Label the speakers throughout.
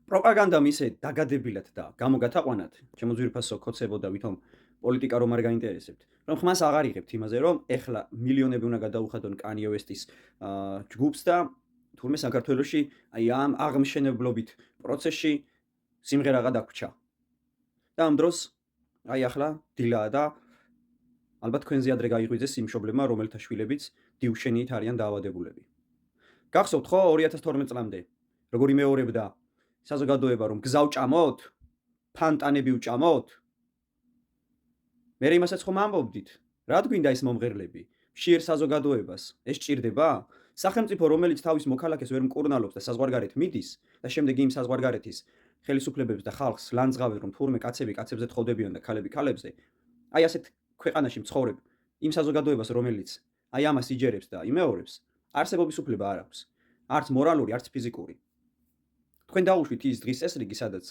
Speaker 1: პროპაგანდამ ისე დაგადებილად და გამოგათაყვანათ, ჩემო ძვირფასო ქოცებო და ვითომ პოლიტიკა რომ არ გაინტერესებთ, რომ ხმას აღარ იღებთ იმაზე, რომ ეხლა მილიონები უნდა გადაუხადონ კანიე ვესტის ჯგუფს და თურმე საქართველოში აი ამ აღმშენებლობით პროცესში სიმღერაღა დაგვრჩა. და ამ დროს აი ახლა დილაა და ალბათ თქვენზე ადრე გაიღვიძეს იმ მშობლებმა, რომელთა შვილებიც დიუშენიით არიან დაავადებულები. გახსოვთ ხო 2012 წლამდე როგორ იმეორებდა საზოგადოება რომ გზა ვჭამოთ, ფანტანები ვჭამოთ? მე იმასაც ხომ ამბობდით, რა გვინდა ეს მომღერლები? მშიერ საზოგადოებას ეს ჭირდება? სახელმწიფო რომელიც თავის მოქალაქეს ვერ მკურნალობს და საზღვარგარეთ მიდის და შემდეგ იმ საზღვარგარეთის ხელისუფლებებს და ხალხს ლანძღავენ რომ თურმე კაცები კაცებზე თხოვდებიან და ქალები ქალებზე, აი ასეთ ქვეყანაში მცხოვრებ იმ საზოგადოებას რომელიც აი ამას იჯერებს და იმეორებს, არსებობის უფლება არ აქვს. არც მორალური, არც ფიზიკური. თქვენ დაუშვით ის დღის წესრიგი, სადაც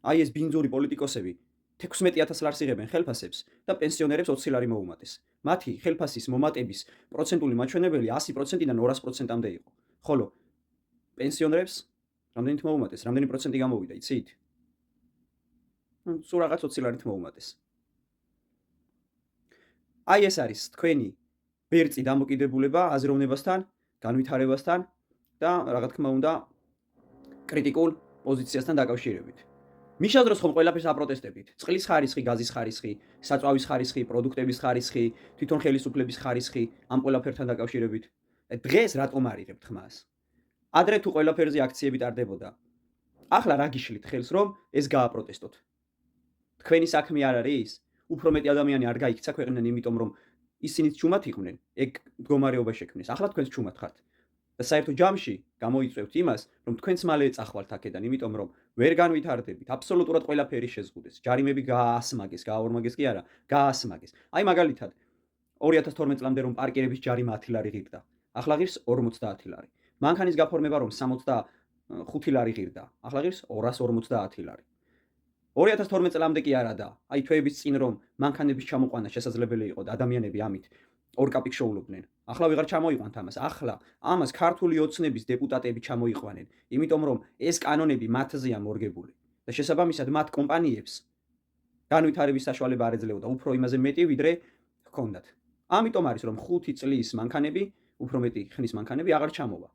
Speaker 1: აი ეს ბინძური პოლიტიკოსები 16,000 ლარს იღებენ ხელფასებს და პენსიონერებს 20 ლარი მოუმატეს. მათი ხელფასის მომატების პროცენტული მაჩვენებელი 100%-დან 200%-მდე იყო. ხოლო პენსიონერებს რამდენით მოუმატეს? რამდენი პროცენტი გამოვიდა, იცით? სულ რაღაც 20 ლარით მოუმატეს. აი ეს არის თქვენი ბერწი დამოკიდებულება აზროვნებასთან, განვითარებასთან და რა თქმა უნდა კრიტიკულ პოზიციასთან დაკავშირებით. მიშა დროს ხომ ყველაფერს აპროტესტებით. წყლის ხარისხი, გაზის ხარისხი, საწვავის ხარისხი, პროდუქტების ხარისხი, თვითონ ხელისუფლების ხარისხი ამ ყველაფერთან დაკავშირებით. დღეს რატომ არ იღებთ ხმას? ადრე თუ ყველაფერზე აქციები ტარდებოდა. ახლა რა გიშლით ხელს რომ ეს გააპროტესტოთ? თქვენი საქმე არ არის? უფრო მეტი ადამიანი არ გაიქცა ქვეყნიდან, იმიტომ რომ ისინიც ჩუმად იყვნენ, ეგ მდგომარეობა შექმნეს. ახლა თქვენც ჩუმად ხართ. და საერთო ჯამში გამოიწვევთ იმას, რომ თქვენც მალე ეწახვალთ აქედან, იმიტომ რომ ვერ განვითარდებით, აბსოლუტურად ყველაფერი შეზღუდეს. ჯარიმები გაასმაგეს, გააორმაგეს კი არა, გაასმაგეს. აი მაგალითად 2012 წლამდე რომ პარკირების ჯარიმა 10 ლარი ღირდა, ახლა ღირს 50 ლარი. მანქანის გაფორმება რომ 65 ლარი ღირდა, ახლა ღირს 250 ლარი. 2012 წლამდე კი არა და აი თვეების წინ რომ მანქანების ჩამოყვანა შესაძლებელი იყო და ადამიანები ამით ორ კაპიკს შეულობდნენ. ახლა ვიღარ ჩამოიყვანთ ამას. ახლა ამას ქართული ოცნების დეპუტატები ჩამოიყვანენ, იმიტომ რომ ეს კანონები მათზეა მორგებული და შესაბამისად მათ კომპანიებს განვითარების საშუალება არ ეძლეოდა უფრო იმაზე მეტი ვიდრე ჰქონდათ. ამიტომ არის რომ 5 წლის მანქანები, უფრო მეტი ხნის მანქანები აღარ ჩამოვა.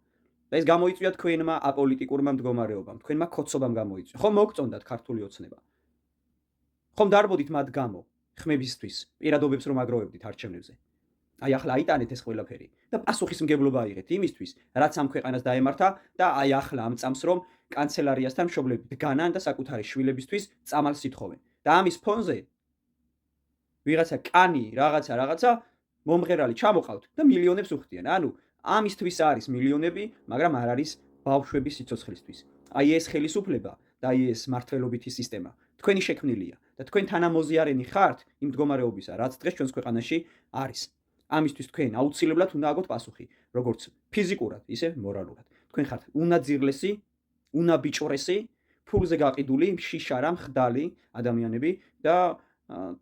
Speaker 1: და ეს გამოიწვია თქვენმა აპოლიტიკურმა მდგომარეობამ, თქვენმა ქოცობამ გამოიწვია. ხომ მოგწონდათ ქართული ოცნება? ხომ დარბოდით მათ გამო ხმებისთვის, პირადობებს რომ აგროვებდით არჩევნებზე? აი ახლა აიტანეთ ეს ყველაფერი და პასუხისმგებლობა აიღეთ იმისთვის, რაც ამ ქვეყანას დაემართა და აი ახლა ამ წამს რომ კანცელარიასთან მშობლები დგანან და საკუთარი შვილებისთვის წამალს ითხოვენ. და ამის ფონზე ვიღაცა კანი, რაღაცა მომღერალი ჩამოყავთ და მილიონებს უხდიან. ანუ ამისთვის არის მილიონები, მაგრამ არ არის ბავშვების სიცოცხლისთვის. აი ეს ხელისუფლება და აი ეს მართლობითი სისტემა თქვენი შექმნილია და თქვენ თანამოზიარენი ხართ იმ მდგომარეობისა, რაც დღეს ჩვენს ქვეყანაში არის. ამისთვის თქვენ აუცილებლად უნდა აგოთ პასუხი, როგორც ფიზიკურად, ისე მორალურად. თქვენ ხართ უნაძირლესი, უნაბიჭრესი, ფულზე გაყიდული, შიშარა, მხდალი ადამიანები და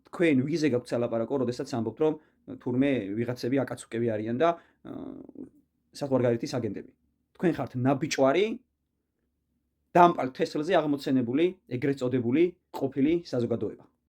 Speaker 1: თქვენ ვიზე გაქვთ სალაპარაკო, როდესაც ამბობთ, რომ თურმე ვიღაცები აკაცუკები არიან და საზღვარგარეთის აგენტები. თქვენ ხართ ნაბიჭვარი, დამპალ თესლზე აღმოცენებული, ეგრეთ წოდებული ყოფილი საზოგადოება.